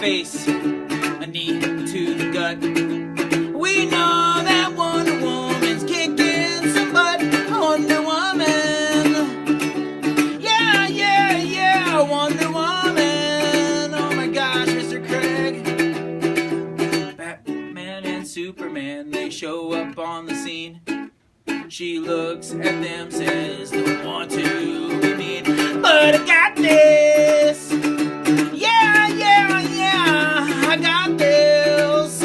face, a knee to the gut. We know that Wonder Woman's kicking some butt. Wonder Woman. Yeah, yeah, yeah, Wonder Woman. Oh my gosh, Mr. Craig. Batman and Superman, they show up on the scene. She looks at them, says, don't want to be mean, but I got this. Yeah, yeah, yeah, I got this.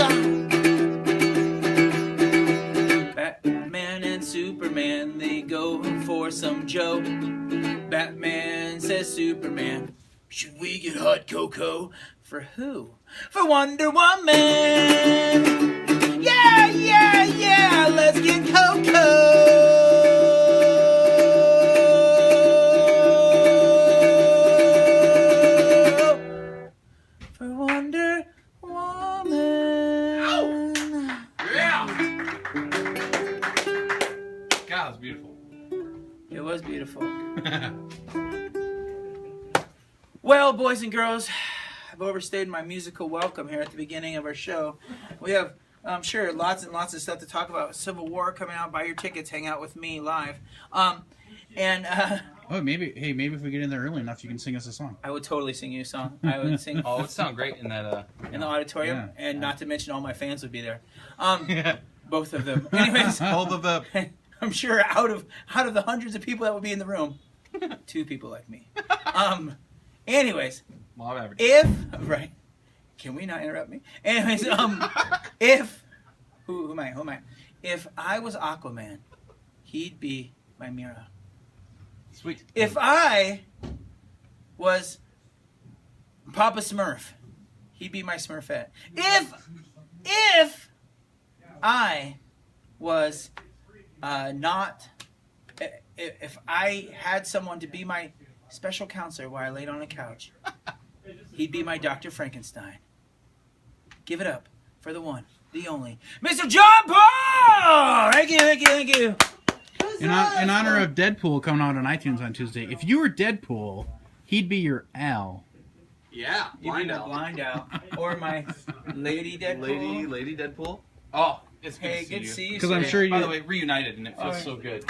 Batman and Superman, they go for some joke. Batman says, Superman, should we get hot cocoa? For who? For Wonder Woman. Yeah, yeah, yeah, let's get cocoa. For Wonder Woman. Yeah! God, it was beautiful. It was beautiful. Well, boys and girls, I've overstayed my musical welcome here at the beginning of our show. We have, I'm sure, lots and lots of stuff to talk about. Civil War coming out. Buy your tickets. Hang out with me live. Oh, maybe if we get in there early enough, you can sing us a song. I would totally sing you a song. I would sing Oh, it would sound great in that. in the auditorium, Yeah. and not to mention all my fans would be there. Both of them. Anyways, Both of them. I'm sure out of the hundreds of people that would be in the room, 2 people like me. Anyways, Law of average. if right, can we not interrupt me? Anyways, if who am I? If I was Aquaman, he'd be my Mira. Sweet. If I was Papa Smurf, he'd be my Smurfette. If I was not, if I had someone to be my special counselor while I laid on a couch, he'd be my Dr. Frankenstein. Give it up for the one, the only, Mr. John Paul! Thank you, thank you, thank you. In honor of Deadpool coming out on iTunes on Tuesday, if you were Deadpool, he'd be your Al. Yeah. You'd be my blind Al. Or my Lady Deadpool. Lady Deadpool. Oh, it's good Hey, to see good to you. see you. Because I'm sir. sure you. By the way, reunited, and it feels Alright. so good.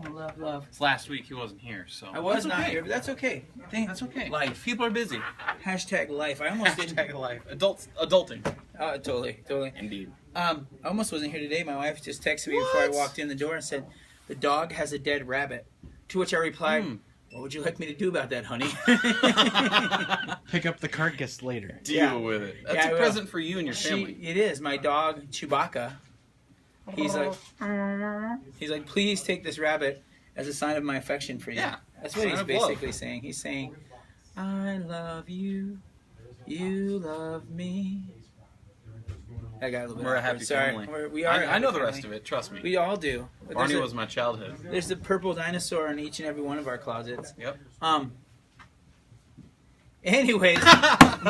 Oh, love, love. It's last week he wasn't here, so I was That's not okay. here, but that's okay. That's okay. Life. People are busy. Hashtag life. I almost didn't. Hashtag life. Adulting. Totally, totally. Indeed. I almost wasn't here today. My wife just texted me before I What? walked in the door and said, the dog has a dead rabbit. To which I replied, Hmm. what would you like me to do about that, honey? Pick up the carcass later. Deal Yeah. with it. That's Yeah, I a will. present for you and your family. It is. My dog, Chewbacca. He's like, please take this rabbit as a sign of my affection for you. Yeah. That's what Sign he's of love. basically saying. He's saying, I love you. You love me. I got a little bit. We're a awkward. happy Sorry. family. We are. a I know happy the rest family. of it. Trust me. We all do. But Barney there's was my childhood. there's the purple dinosaur in each and every one of our closets. Yep. Anyways,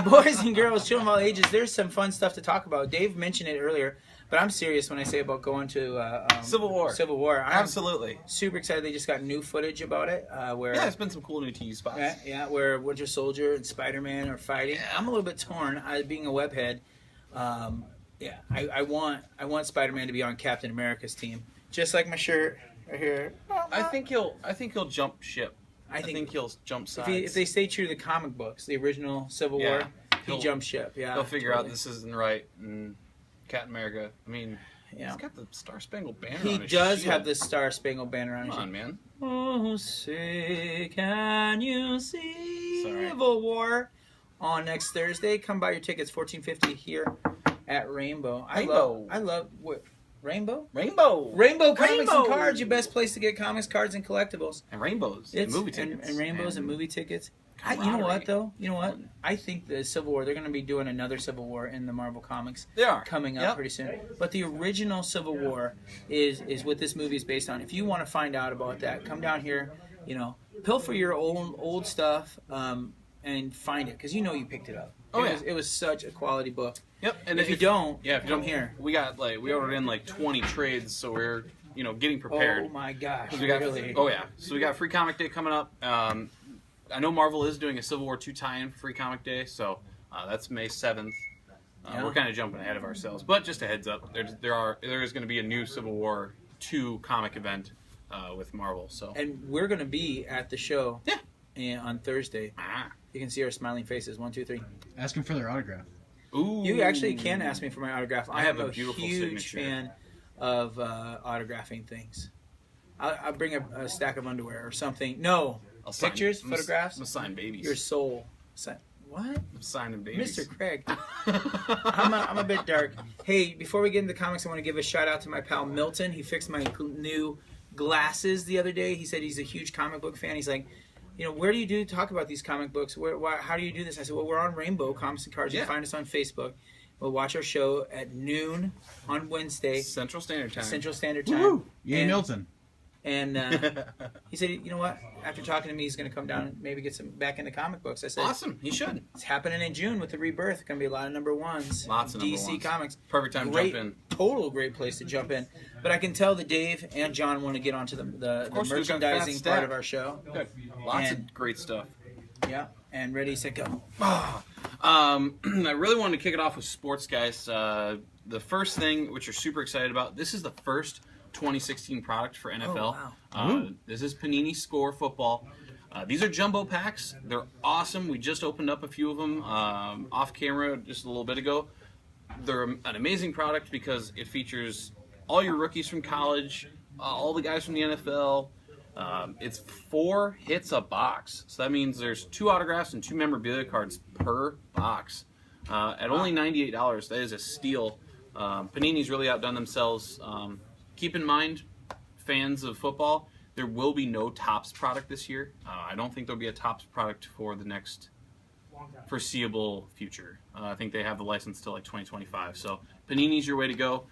boys and girls, children of all ages, there's some fun stuff to talk about. Dave mentioned it earlier, but I'm serious when I say about going to Civil War. Civil War. I'm Absolutely. super excited. They just got new footage about it. Where Yeah, there's been some cool new TV spots. where Winter Soldier and SpiderMan are fighting. Yeah. I'm a little bit torn. Being a webhead, I want SpiderMan to be on Captain America's team, just like my shirt right here. I think he'll jump ship. I think he'll jump sides. if they stay true to the comic books, the original Civil Yeah. War, he He'll- jumped ship. Yeah, They'll figure out totally. this isn't right. And Captain America. I mean, Yeah. he's got the Star Spangled Banner He on his does shield. have the Star Spangled Banner on Come his on, man. Oh, say, can you see Sorry. Civil War on next Thursday? Come buy your tickets, $14.50 here at Rainbow. I love what Rainbow? Rainbow. Rainbow Comics Rainbow. and Cards, your best place to get comics, cards, and collectibles. And rainbows. It's and movie tickets. and rainbows and movie tickets. You know camaraderie. what though? You know what? I think the Civil War. They're going to be doing another Civil War in the Marvel comics. They are Coming up Yep. pretty soon. But the original Civil War is what this movie is based on. If you want to find out about that, come down here. You know, pilfer your old stuff and find it because you know you picked it up. Oh, It was such a quality book. Yep. And if you don't, yeah, if you come don't, here. we ordered in like 20 trades, so we're getting prepared. Oh my gosh! 'Cause we got, really? Oh yeah, so we got Free Comic Day coming up. I know Marvel is doing a Civil War 2 tie-in for Free Comic Day, so That's May 7th. Yeah. We're kind of jumping ahead of ourselves, but just a heads up, there is going to be a new Civil War 2 comic event with Marvel. So, and we're going to be at the show. Yeah. And on Thursday. You can see our smiling faces. 1, 2, 3. Ask them for their autograph. Ooh. You actually can ask me for my autograph. I am have a a beautiful huge signature. fan of autographing things. I'll bring a stack of underwear or something. No. I'll sign- Pictures, I'm photographs. I'm sign babies. Your soul. What? I'm signing babies. Mr. Craig. I'm a bit dark. Hey, before we get into comics, I want to give a shout out to my pal Milton. He fixed my new glasses the other day. He said he's a huge comic book fan. He's like, where do you talk about these comic books? How do you do this? I said, well, we're on Rainbow Comics and Cards. You can find us on Facebook. We'll watch our show at noon on Wednesday. Central Standard Time. Woo! Yay, Milton. And he said, you know what? After talking to me, he's going to come down and maybe get some back into comic books. I said, Awesome. He should. it's happening in June with the Rebirth. It's going to be a lot of number ones. Lots of number DC ones. Comics. Perfect time to jump in. Total great place to jump in. But I can tell that Dave and John want to get onto the course, we've got fat merchandising stack. part of our show. Good. Lots And- of great stuff. Yeah. And ready, set, go. I really wanted to kick it off with sports, guys. The first thing, which you're super excited about, this is the first 2016 product for NFL. wow. This is Panini Score Football. These are jumbo packs. They're awesome. We just opened up a few of them off camera just a little bit ago. They're an amazing product because it features all your rookies from college, all the guys from the NFL. It's 4 hits a box. So that means there's 2 autographs and 2 memorabilia cards per box. At only $98, that is a steal. Panini's really outdone themselves. Keep in mind, fans of football, there will be no Topps product this year. I don't think there'll be a Topps product for the next foreseeable future. I think they have the license till like 2025. So Panini's your way to go.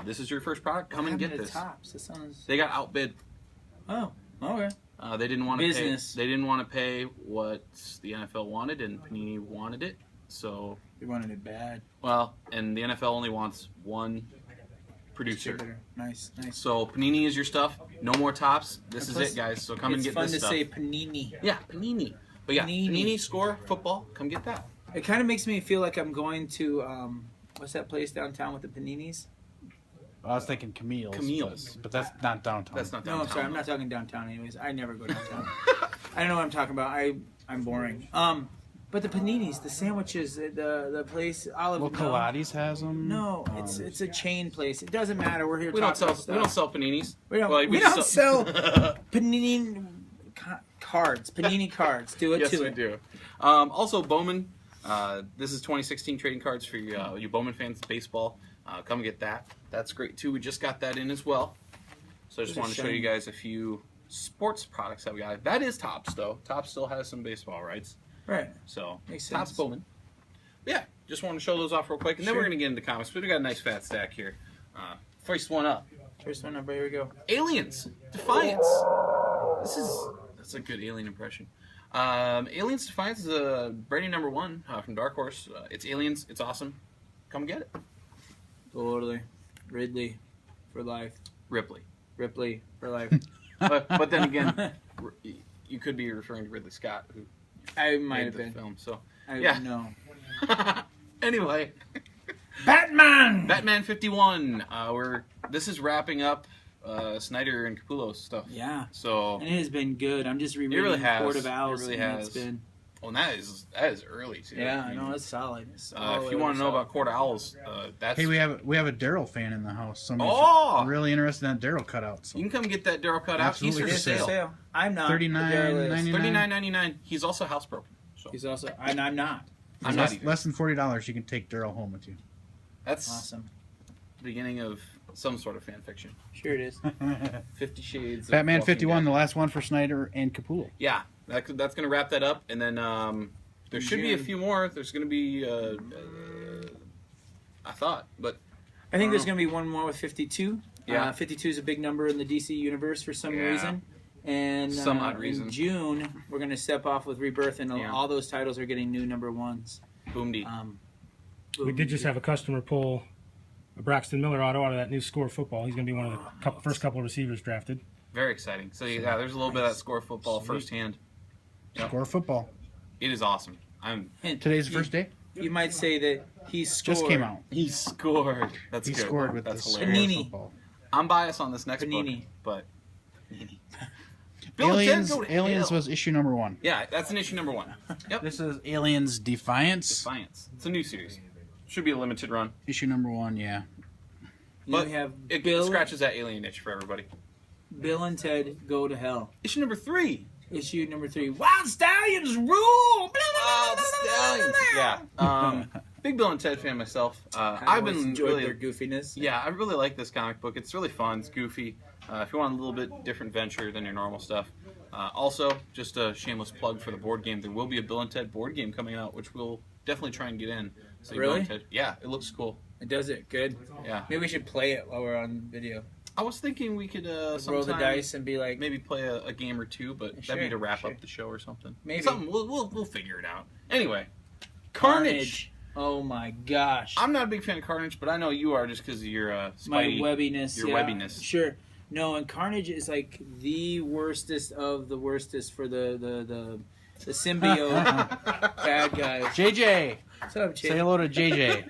This is your first product. Come and get this. Tops? That sounds... They got outbid. Oh, okay. They didn't want to pay. Business. They didn't want to pay what the NFL wanted, and Panini wanted it. So, They wanted it bad. well, and the NFL only wants one producer. Distributor. Nice, nice. So Panini is your stuff. No more Tops. This is plus, it, guys. So come and get this It's stuff. fun to say Panini. Yeah, Panini. But yeah, Panini. Panini Score Football. Come get that. It kind of makes me feel like I'm going to, what's that place downtown with the Paninis? I was thinking Camille's. Camille's. But that's not downtown. That's not No, downtown. I'm sorry. I'm not talking downtown anyways. I never go downtown. I don't know what I'm talking about. I'm boring. But the paninis, the sandwiches, the place, Olive. Well, Pilates has them. No, it's a chain place. It doesn't matter. We're here. We don't talking sell. about We don't stuff. sell paninis. We don't. Well, we just don't sell panini cards. Panini cards. Do it Yes, to we it. do. Also, Bowman. This is 2016 trading cards for you Bowman fans. Baseball. Come get that. That's great too. We just got that in as well. So I just Those are wanted to show you shiny. guys a few sports products that we got. That is Topps though. Topps still has some baseball rights. Right. So Makes Topps sense. Bowman. But yeah, just wanted to show those off real quick, and then we're Sure. gonna get into comics. But we got a nice fat stack here. First one up. First one up. Here we go. Aliens, Defiance. That's a good alien impression. Aliens Defiance is a brand new number 1 from Dark Horse. It's Aliens. It's awesome. Come get it. Totally. Ridley for life. Ripley. Ripley for life. But then again, you could be referring to Ridley Scott, who I might made have the been. film. So Yeah. No. anyway, Batman. Batman 51. This is wrapping up Snyder and Capullo's stuff. Yeah. So And it has been good. I'm just rereading really has. Court of It Owls. really and has. It's been. well, that is early too. Yeah, I I mean, know it's solid. It's if you want to know about Court of Owls, that's Hey, we have a Daryl fan in the house. Somebody's Oh! really interested in that Daryl cutout. So you can come get that Daryl cut out. He's Absolutely for It's for sale. sale. I'm not. $39.99. $39.99. He's also housebroken. So He's also. And I'm not. I'm not less, either. less than $40. You can take Daryl home with you. That's Awesome. the beginning of some sort of fan fiction. Sure it is. 50 Shades. of Batman Walking 51, Dead. the last one for Snyder and Capullo. Yeah, that's going to wrap that up, and then there should be a June. few more. There's going to be, I thought, but I think there's going to be one more with 52. Yeah. 52 is a big number in the DC universe for some Yeah. reason. And Some odd reason. in June, we're going to step off with Rebirth, and Yeah. all those titles are getting new number 1s. boomdy. We did just have a customer pull a Braxton Miller auto out of that new Score Football. He's going to be one of the first couple of receivers drafted. Very exciting. So yeah, there's a little bit of that Score Football Sweet. firsthand. Yep. Score football. It is awesome. And Today's the first day? you might say that he scored. Just came out. He scored. That's He good. scored with That's this hilarious. Panini. football. I'm biased on this next Panini. book, but Bill and Ted Aliens. go to Aliens hell. was issue number 1. Yeah, that's an issue number 1. Yep. This is Aliens Defiance. Defiance. It's a new series. Should be a limited run. Issue number 1. Yeah. You But have it Bill, scratches that alien itch for everybody. Bill and Ted Go to Hell. Issue number 3. Issue number 3. Wild Stallions rule. Wild Stallions. Yeah. Big Bill and Ted fan myself. I've been enjoyed really their goofiness. Yeah, I really like this comic book. It's really fun. It's goofy. If you want a little bit different venture than your normal stuff. Also, just a shameless plug for the board game. There will be a Bill and Ted board game coming out, which we'll definitely try and get in. So Bill Really? and Ted, yeah, it looks cool. It does it good. Yeah. Maybe we should play it while we're on video. I was thinking we could Roll the sometime dice and be like, maybe play a game or two, but Sure, that'd be to wrap sure. up the show or something. Maybe. Something. We'll figure it out. Anyway, Carnage. Oh my gosh. I'm not a big fan of Carnage, but I know you are just because of your My Spidey. webbiness. your yeah. webbiness. Sure. No, and Carnage is like the worstest of the worstest for the symbiote bad guys. JJ. What's up, Say Jay? hello to JJ.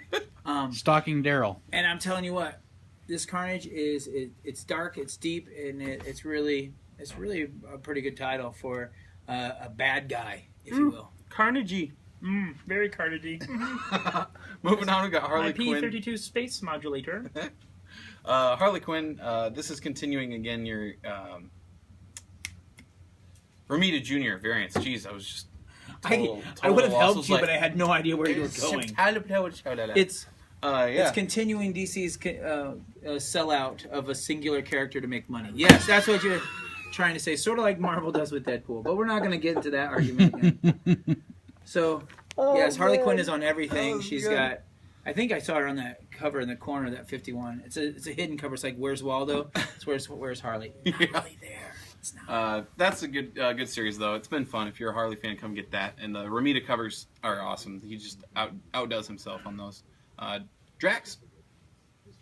Stalking Daryl. And I'm telling you what, this Carnage is it's dark, it's deep, and it's really a pretty good title for a bad guy, if you will. Carnage. Very Carnage. Moving on, we got Harley My Quinn. P-32 space modulator. Harley Quinn. This is continuing again your Romita Jr. variants. Jeez, I was just. I would have helped you, but I had no idea where you were going. It's It's continuing DC's sellout of a singular character to make money. Yes, that's what you're trying to say. Sort of like Marvel does with Deadpool. But we're not going to get into that argument again. So, yes, Harley Quinn is on everything. She's got... I think I saw her on that cover in the corner, that 51. It's a hidden cover. It's like, where's Waldo? It's where's Harley? Not really there. It's not. That's a good series though. It's been fun. If you're a Harley fan, come get that. And the Romita covers are awesome. He just outdoes himself on those. Drax,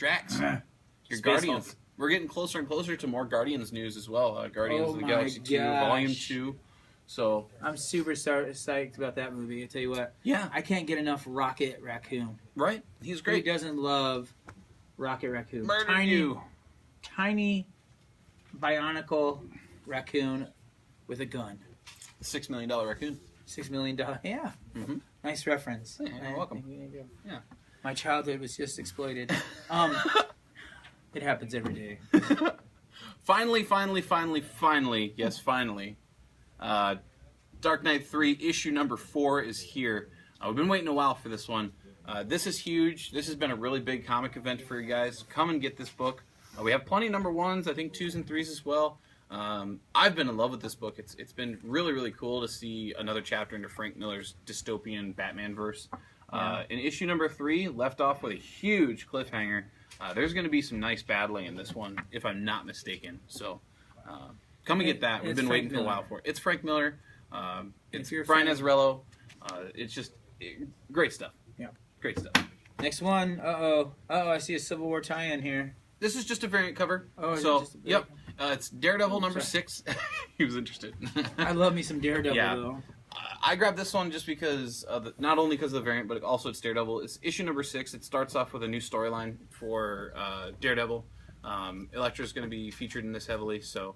your Guardians. We're getting closer and closer to more Guardians news as well. Guardians of the Galaxy 2, Volume 2. So I'm super psyched about that movie. I tell you what. Yeah. I can't get enough Rocket Raccoon. Right? He's great. Who doesn't love Rocket Raccoon? Murder you. Tiny, bionicle raccoon with a gun. $6 million raccoon. $6 million. Yeah. Mhm. Nice reference. Yeah, you're welcome. Yeah. My childhood was just exploited. It happens every day. Finally. Yes, finally. Dark Knight 3 issue number 4 is here. We've been waiting a while for this one. This is huge. This has been a really big comic event for you guys. Come and get this book. We have plenty of number 1s, I think 2s and 3s as well. I've been in love with this book. It's been really cool to see another chapter into Frank Miller's dystopian Batman verse. In issue number 3, left off with a huge cliffhanger. There's going to be some nice battling in this one, if I'm not mistaken. So come and get that. We've been waiting for a while for it. It's Frank Miller. It's Brian Azzarello. It's just great stuff. Yeah. Great stuff. Next one. Uh-oh, I see a Civil War tie-in here. This is just a variant cover. Oh, so, just a yep. It's Daredevil number sorry. 6. He was interested. I love me some Daredevil, Yeah. though. I grabbed this one just because, not only because of the variant, but also it's Daredevil. It's issue number 6. It starts off with a new storyline for Daredevil. Elektra's going to be featured in this heavily, so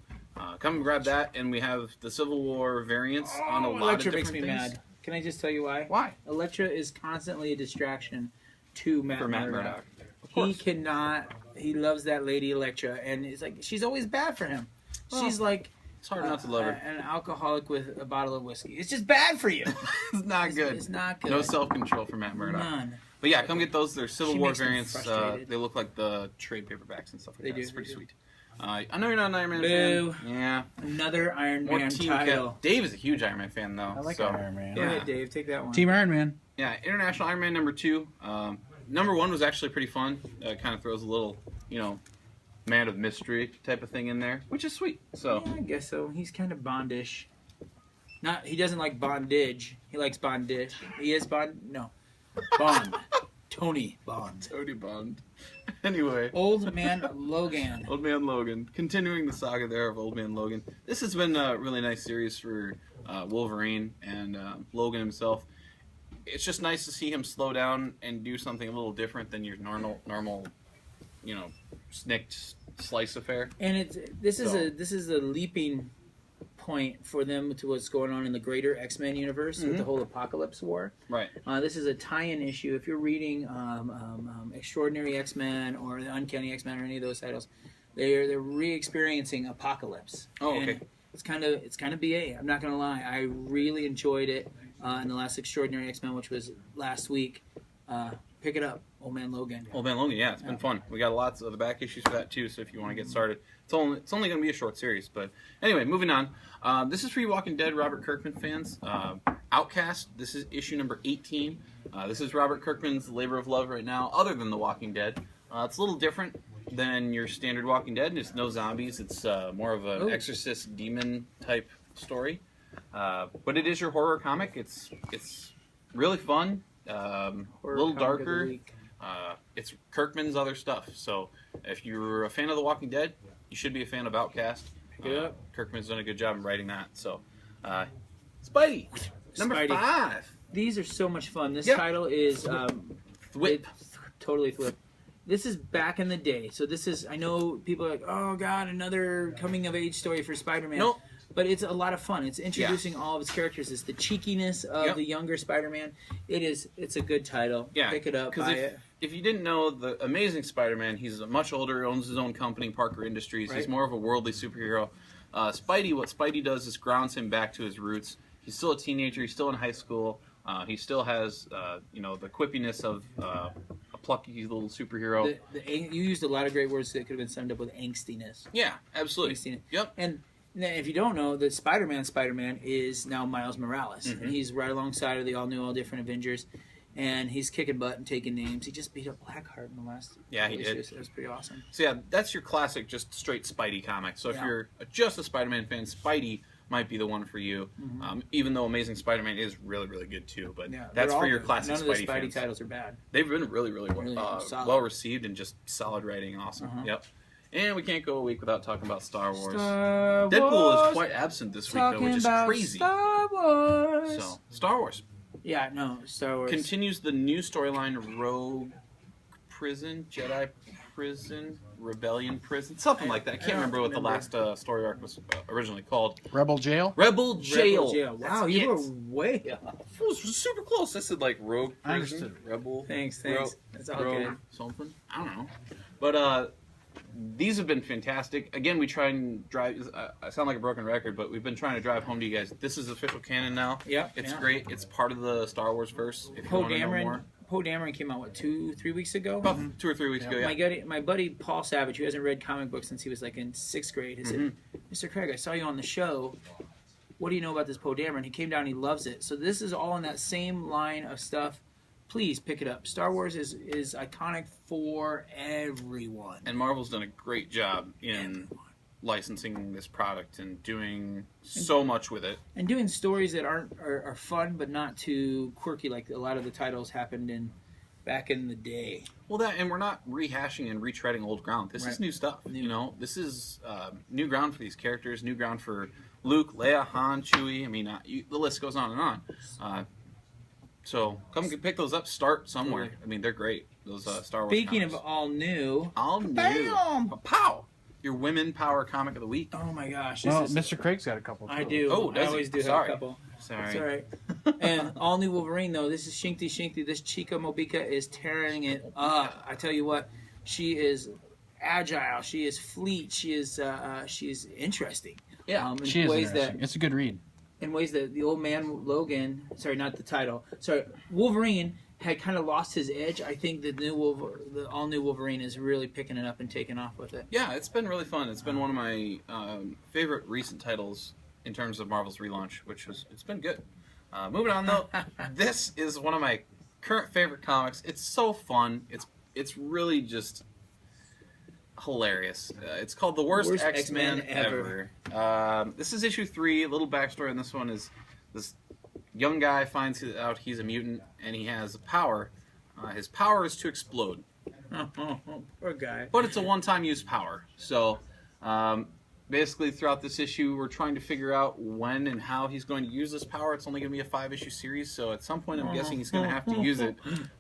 come and grab that. And we have the Civil War variants on a lot Elektra of makes different me things. mad. Can I just tell you why? Why? Elektra is constantly a distraction to Matt Murdock. Of He course. cannot. He loves that lady Elektra, and it's like she's always bad for him. She's like It's hard not to love her. an alcoholic with a bottle of whiskey. It's just bad for you. It's not good. It's not good. No self-control for Matt Murdock. None. But yeah, come get those. They're Civil She War makes me variants. frustrated. They look like the trade paperbacks and stuff like They that. do, It's pretty they do. sweet. I know you're not an Iron Man Boo. fan. Yeah. Another Iron More Man Team title. Cap. Dave is a huge Iron Man fan, though. I like so, Iron Man. Go Yeah. ahead, Dave. Take that one. Team Iron Man. Yeah, International Iron Man number 2. Number 1 was actually pretty fun. Kind of throws a little, man of mystery type of thing in there, which is sweet. So Yeah, I guess so. He's kind of Bondish. He doesn't like bondage. He likes bondage. He is Bond. No, Bond. Tony Bond. Tony Bond. Anyway. Old Man Logan. Old Man Logan. Continuing the saga there of Old Man Logan. This has been a really nice series for Wolverine and Logan himself. it's just nice to see him slow down and do something a little different than your normal, you know, snicked slice affair. And this is a leaping point for them to what's going on in the greater X-Men universe with the whole Apocalypse War. Right. This is a tie-in issue. If you're reading Extraordinary X-Men or the Uncanny X-Men or any of those titles, they're re-experiencing Apocalypse. Oh, okay. And it's kind of BA. I'm not gonna lie. I really enjoyed it in the last Extraordinary X-Men, which was last week. Pick it up, Old Man Logan. Old Man Logan, yeah, it's been fun. We got lots of the back issues for that too. So if you want to get started, it's only going to be a short series. But anyway, moving on. This is for you Walking Dead Robert Kirkman fans. Outcast. This is issue number 18. This is Robert Kirkman's labor of love right now, other than The Walking Dead. It's a little different than your standard Walking Dead. It's no zombies. It's more of an exorcist demon type story. But it is your horror comic. It's really fun. A little darker. It's Kirkman's other stuff. So if you're a fan of The Walking Dead, you should be a fan of Outcast. Kirkman's done a good job in writing that. So, Spidey, number 5. These are so much fun. This title is Thwip. Totally Thwip. This is back in the day. So this is, I know people are like, oh God, another coming of age story for Spider-Man. Nope. But it's a lot of fun. It's introducing all of its characters. It's the cheekiness of the younger Spider-Man. It's a good title. Yeah. Pick it up, buy it. If you didn't know, the Amazing Spider-Man, he's much older, owns his own company, Parker Industries. Right. He's more of a worldly superhero. Spidey, what Spidey does is grounds him back to his roots. He's still a teenager. He's still in high school. He still has, the quippiness of a plucky little superhero. You used a lot of great words that could have been summed up with angstiness. Yeah, absolutely. Angstiness. Yep. And if you don't know, the Spider-Man is now Miles Morales. And he's right alongside of the all-new, all-different Avengers. And he's kicking butt and taking names. He just beat up Blackheart in the last he did. It was pretty awesome. So yeah, that's your classic, just straight Spidey comic. So if you're just a Spider-Man fan, Spidey might be the one for you. Even though Amazing Spider-Man is really, really good too. But that's for your classic Spidey fans. None of the Spidey titles are bad. They've been really, really well received and just solid writing. Awesome. Yep. And we can't go a week without talking about Star Wars. Deadpool is quite absent this week, though, which is crazy. Star Wars. So, Star Wars. Yeah, no, Star Wars. Continues the new storyline, Rogue Prison, Jedi Prison, Rebellion Prison, something like that. I can't remember what the last story arc was originally called. Rebel Jail? Rebel Jail. Wow, you were way off. It was super close. I said, like, Rogue Prison, Rebel. Thanks. That's all Rogue, good. something. I don't know. But, these have been fantastic. Again, we try and drive. I sound like a broken record, but we've been trying to drive home to you guys. This is official canon now. It's great. It's part of the Star Wars verse. If you want to know more. Poe Dameron came out 2-3 weeks ago. About 2 or 3 weeks ago. Yeah. My buddy Paul Savage, who hasn't read comic books since he was like in 6th grade, he said, "Mr. Craig, I saw you on the show. What do you know about this Poe Dameron?" He came down. He loves it. So this is all in that same line of stuff. Please pick it up. Star Wars is iconic for everyone. And Marvel's done a great job in licensing this product and doing so much with it. And doing stories that are fun but not too quirky like a lot of the titles happened back in the day. Well, and we're not rehashing and retreading old ground. This is new stuff. You know, this is new ground for these characters, new ground for Luke, Leia, Han, Chewie. I mean, the list goes on and on. So come pick those up. Start somewhere. I mean, they're great. Those Star Wars. Speaking comics. Of all new, bam! Pow! Your Women Power Comic of the Week. Oh my gosh! Well, Mr. Craig's got a couple. Too. I do. Oh, I always do have a couple. Sorry. It's all right. And all new Wolverine though. This is Shinkty. This Chica Mobica is tearing it up. I tell you what, she is agile. She is fleet. She is interesting. Yeah, she is interesting. It's a good read. In ways that the old man Logan, sorry, not the title, sorry, Wolverine had kind of lost his edge. I think the all new Wolverine is really picking it up and taking off with it. Yeah, it's been really fun. It's been one of my favorite recent titles in terms of Marvel's relaunch, it's been good. Moving on though, this is one of my current favorite comics. It's so fun. It's really just hilarious. It's called The Worst X-Men Ever. This is issue 3. A little backstory on this one is this young guy finds out he's a mutant and he has a power. His power is to explode. Poor guy. But it's a one-time use power. So basically throughout this issue, we're trying to figure out when and how he's going to use this power. It's only going to be a 5-issue series, so at some point I'm guessing he's going to have to use it.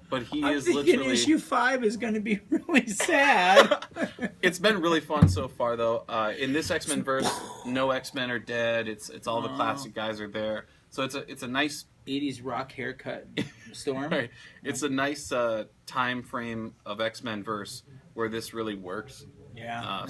But he is literally... issue 5 is going to be really sad. It's been really fun so far, though. In this X-Men verse, no X-Men are dead. It's all the classic guys are there. So it's a nice 80s rock haircut Storm. right. It's a nice time frame of X-Men verse where this really works. Yeah.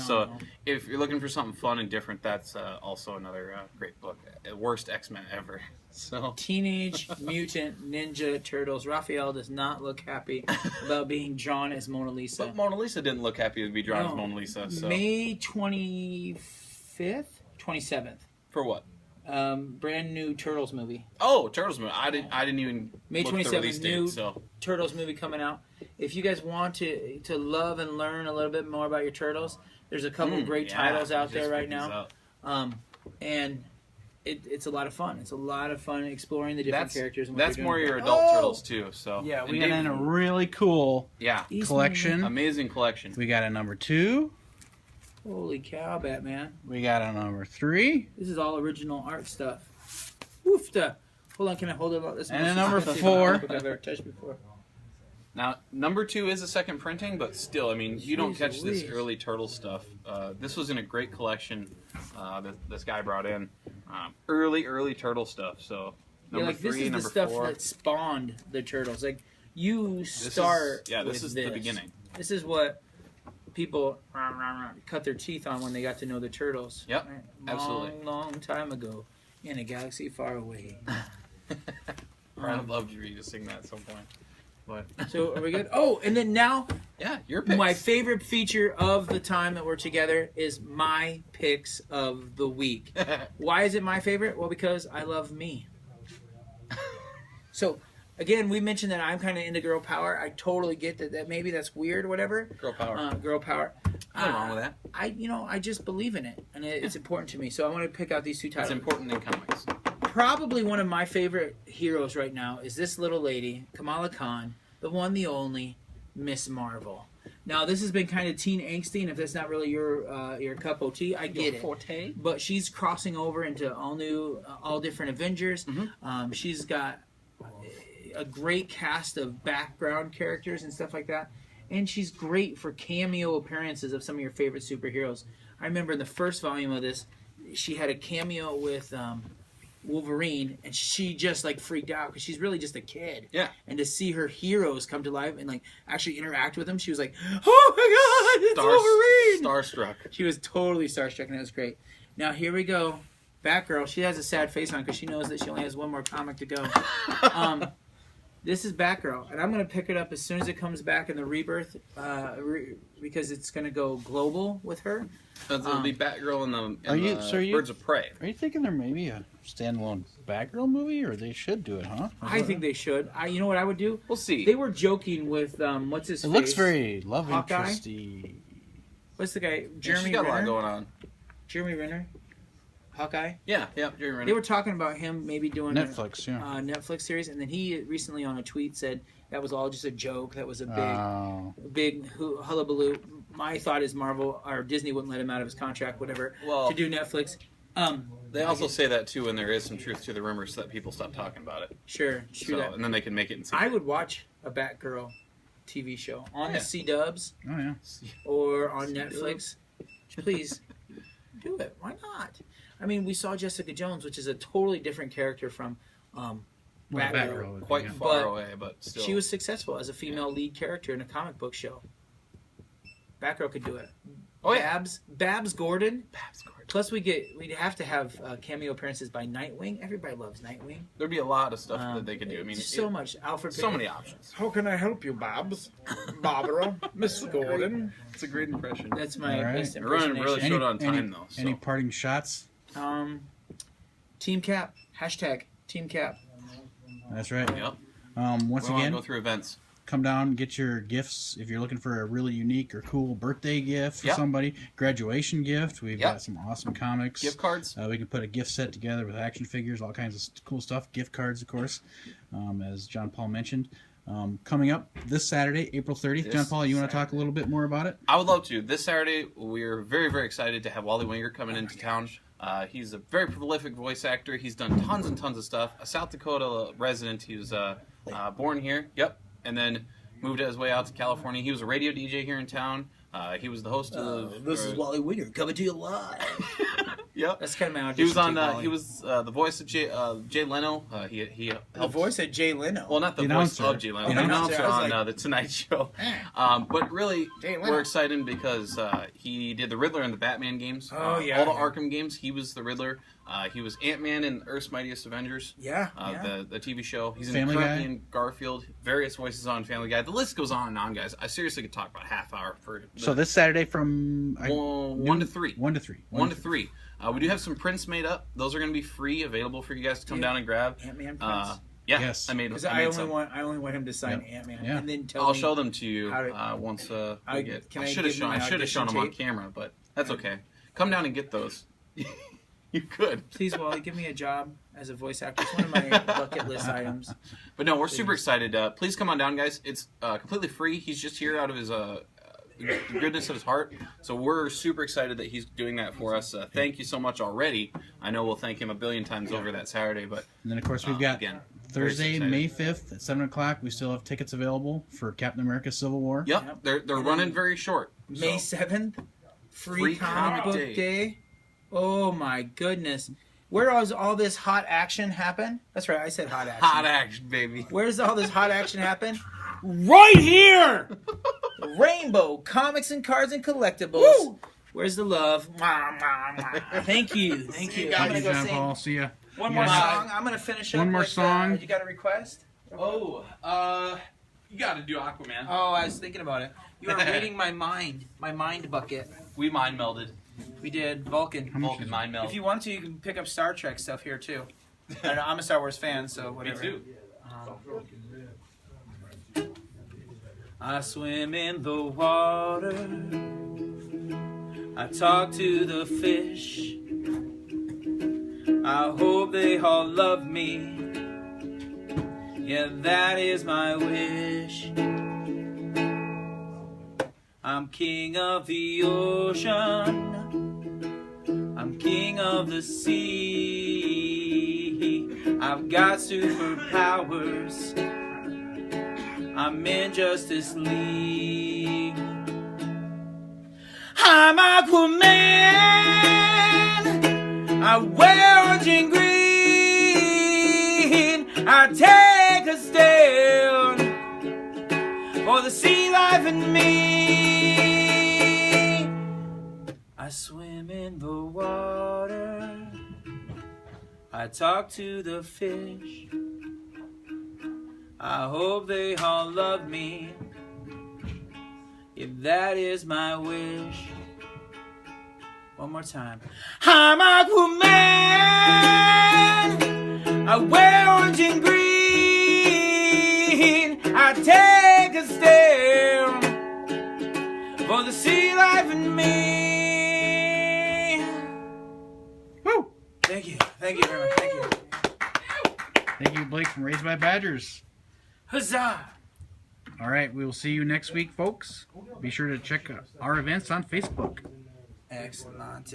If you're looking for something fun and different, that's also another great book. Worst X-Men ever. So Teenage Mutant Ninja Turtles. Raphael does not look happy about being drawn as Mona Lisa. But Mona Lisa didn't look happy to be drawn as Mona Lisa. So. May 25th? 27th. For what? Brand new Turtles movie. Oh, Turtles movie. I didn't even May look at the release 27th, date, new so. Turtles movie coming out. If you guys want to love and learn a little bit more about your Turtles, there's a couple great titles out there right now. And it's a lot of fun. It's a lot of fun exploring the different characters. And that's more your adult Turtles too. So yeah, we got in a really cool collection. Amazing collection. We got a number 2. Holy cow, Batman! We got a number 3. This is all original art stuff. Woofda! Hold on, can I hold it? This and a number 4. I've ever touched before. Now, number 2 is a second printing, but still, I mean, you don't catch this early Turtle stuff. This was in a great collection that this guy brought in. Early Turtle stuff. So, number 3, this is number the stuff 4. that spawned the Turtles. Like, you start this is the beginning. This is what people cut their teeth on when they got to know the Turtles. Yep, absolutely. Long time ago, in a galaxy far away. I'd love for you to sing that at some point. But. So are we good? Oh, and then now, your picks. My favorite feature of the time that we're together is my picks of the week. Why is it my favorite? Well, because I love me. So, again, we mentioned that I'm kind of into girl power. I totally get that maybe that's weird or whatever. Girl power. Girl power. Nothing wrong with that. I just believe in it, and it's important to me. So I want to pick out these 2 titles. It's important in comics. Probably one of my favorite heroes right now is this little lady, Kamala Khan, the one, the only, Miss Marvel. Now, this has been kind of teen angsty, and if that's not really your cup of tea, I get it. Forte. But she's crossing over into all different Avengers. Mm-hmm. She's got a great cast of background characters and stuff like that. And she's great for cameo appearances of some of your favorite superheroes. I remember in the first volume of this, she had a cameo with Wolverine, and she just like freaked out because she's really just a kid. Yeah. And to see her heroes come to life and like actually interact with them, she was like, "Oh my God, it's Wolverine!" Starstruck. She was totally starstruck, and it was great. Now here we go, Batgirl. She has a sad face on because she knows that she only has one more comic to go. This is Batgirl, and I'm going to pick it up as soon as it comes back in the Rebirth because it's going to go global with her. It'll be Batgirl and the Birds of Prey. Are you thinking there may be a standalone Batgirl movie, or they should do it, huh? I think they should. You know what I would do? We'll see. They were joking with, what's his face? It looks very love Hawkeye? interesty. What's the guy? Jeremy She's got Renner? a lot going on. Jeremy Renner? Hawkeye? Yeah, Jeremy Renner. They were talking about him maybe doing Netflix, a Netflix series, and then he recently on a tweet said that was all just a joke. That was a big hullabaloo. My thought is Marvel or Disney wouldn't let him out of his contract, whatever, to do Netflix. They also say that too when there is some truth to the rumors so that people stop talking about it. Sure, that. And then they can make it in I would watch a Batgirl TV show on the C-Dubs or on Netflix. Please do it. Why not? I mean, we saw Jessica Jones, which is a totally different character from Batgirl. Quite far away, but still. She was successful as a female lead character in a comic book show. Batgirl could do it. Oh, yeah. Babs Gordon. Plus, we'd have to have cameo appearances by Nightwing. Everybody loves Nightwing. There'd be a lot of stuff that they could do. I mean, so much. Alfred. So many options. How can I help you, Babs? Barbara, Miss Gordon. It's a great impression. That's my best We're running really short on time, any, though. So. Any parting shots? Team Cap. Hashtag Team Cap. That's right. Yep. Once again, go through events. Come down, get your gifts. If you're looking for a really unique or cool birthday gift for somebody, graduation gift, we've got some awesome comics. Gift cards. We can put a gift set together with action figures, all kinds of cool stuff. Gift cards, of course, as John Paul mentioned. coming up this Saturday, April 30th. John Paul, you want to talk a little bit more about it? I would love to. This Saturday, we're very, very excited to have Wally Winger coming into town. He's a very prolific voice actor. He's done tons and tons of stuff. A South Dakota resident. He was born here. Yep. And then moved his way out to California. He was a radio DJ here in town. He was the host of... This is Wally Winger coming to you live. Yep. That's kind of my He was audition. on. He was the voice of Jay Leno. He helped. The voice of Jay Leno. Well, not the voice of Jay Leno. The announcer on The Tonight Show. But really, we're excited because he did the Riddler in the Batman games. Oh, yeah. All the Arkham games, he was the Riddler. He was Ant-Man in Earth's Mightiest Avengers. Yeah. The TV show. He's Family currently Guy. in Garfield. Various voices on Family Guy. The list goes on and on, guys. I seriously could talk about a half hour for. So this Saturday from 1 to 3. 1 to 3. 1 to 3. We do have some prints made up. Those are going to be free, available for you guys to come down and grab. Ant-Man prints. Yeah, Yes. I made I only some. want him to sign Ant-Man, Yeah. and then tell I'll me. show them to you how to- once we get. can I I should give have you my shown them on audition tape? camera, but that's okay. Come down and get those. You could. Please, Wally, give me a job as a voice actor. It's one of my bucket list items. But no, we're super excited. Please come on down, guys. It's completely free. He's just here out of his the goodness of his heart. So we're super excited that he's doing that for us. Thank you so much already. I know we'll thank him a billion times over that Saturday, but And then, of course, we've got again, Thursday, very May excited. 5th at 7 o'clock. We still have tickets available for Captain America Civil War. Yep, they're running very short. May So, 7th, free Free comic comic book day. day. Oh my goodness. Where does all this hot action happen? That's right, I said hot action. hot action, baby. Where does all this hot action happen? Right here! Rainbow Comics and Cards and Collectibles. Woo! Where's the love? Mwah, mwah, mwah. Thank you. Thank you. I'm Thank gonna you, go John sing Paul. See ya. one more Yeah. song. I'm gonna finish up One more with, song. You got a request? Oh, you got to do Aquaman. Oh, I was thinking about it. You are reading my mind bucket. We mind melded. We did Vulcan. Vulcan mind meld. If you want to, you can pick up Star Trek stuff here too. I don't know, I'm a Star Wars fan, so Me whatever. too. I swim in the water. I talk to the fish. I hope they all love me. Yeah, that is my wish. I'm king of the ocean. I'm king of the sea. I've got superpowers. I'm in Justice League. I'm Aquaman. I wear orange and green. I take a stand for the sea life in me. I swim in the water. I talk to the fish. I hope they all love me. If that is my wish. One more time. I'm Aquaman. I wear orange and green. I take a stand for the sea life in me. Woo! Thank you. Thank you very much. Thank you. Thank you, Blake from Raised by Badgers. Huzzah! All right, we will see you next week, folks. Be sure to check our events on Facebook. Excellent.